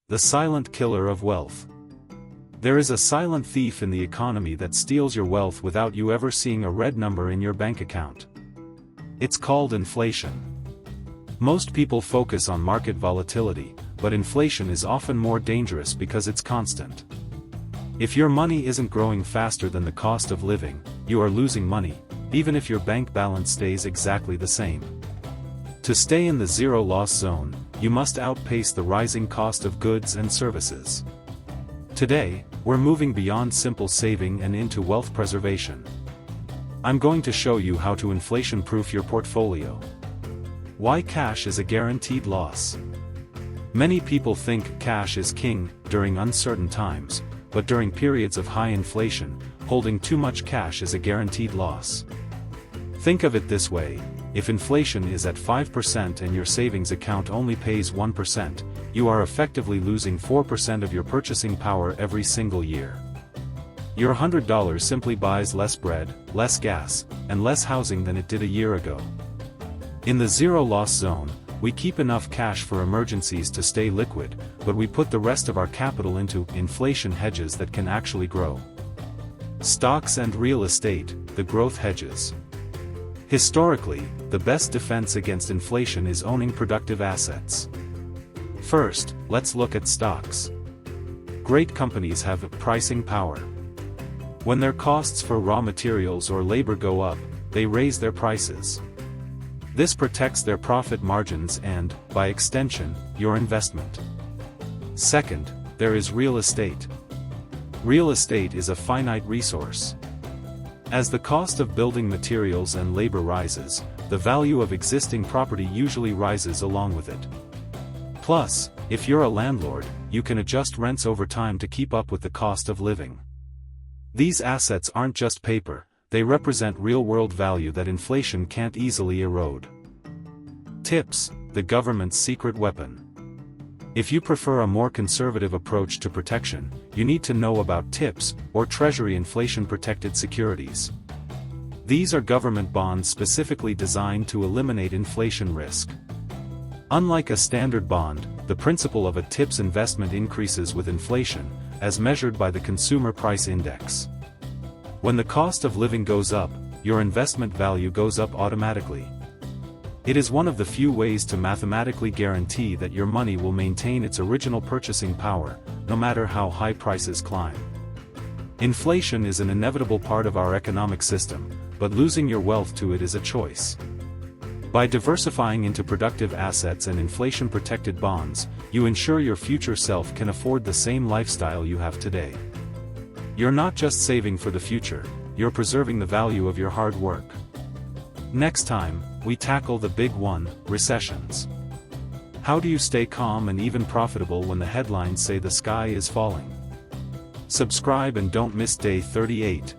The silent killer of wealth. There is a silent thief in the economy that steals your wealth without you ever seeing a red number in your bank account. It's called inflation. Most people focus on market volatility, but inflation is often more dangerous because it's constant. If your money isn't growing faster than the cost of living, you are losing money, even if your bank balance stays exactly the same. To stay in the zero-loss zone, you must outpace the rising cost of goods and services. Today, we're moving beyond simple saving and into wealth preservation. I'm going to show you how to inflation-proof your portfolio. Why cash is a guaranteed loss. Many people think cash is king during uncertain times, but during periods of high inflation, holding too much cash is a guaranteed loss. Think of it this way: if inflation is at 5% and your savings account only pays 1%, you are effectively losing 4% of your purchasing power every single year. Your $100 simply buys less bread, less gas, and less housing than it did a year ago. In the zero-loss zone, we keep enough cash for emergencies to stay liquid, but we put the rest of our capital into inflation hedges that can actually grow. Stocks and real estate, the growth hedges. Historically, the best defense against inflation is owning productive assets. First, let's look at stocks. Great companies have pricing power. When their costs for raw materials or labor go up, they raise their prices. This protects their profit margins and, by extension, your investment. Second, there is real estate. Real estate is a finite resource. As the cost of building materials and labor rises, the value of existing property usually rises along with it. Plus, if you're a landlord, you can adjust rents over time to keep up with the cost of living. These assets aren't just paper, they represent real-world value that inflation can't easily erode. Tips: the government's secret weapon. If you prefer a more conservative approach to protection, you need to know about TIPS, or Treasury Inflation-Protected Securities. These are government bonds specifically designed to eliminate inflation risk. Unlike a standard bond, the principal of a TIPS investment increases with inflation, as measured by the Consumer Price Index. When the cost of living goes up, your investment value goes up automatically. It is one of the few ways to mathematically guarantee that your money will maintain its original purchasing power, no matter how high prices climb. Inflation is an inevitable part of our economic system, but losing your wealth to it is a choice. By diversifying into productive assets and inflation-protected bonds, you ensure your future self can afford the same lifestyle you have today. You're not just saving for the future, you're preserving the value of your hard work. Next time, we tackle the big one: recessions. How do you stay calm and even profitable when the headlines say the sky is falling? Subscribe and don't miss day 38.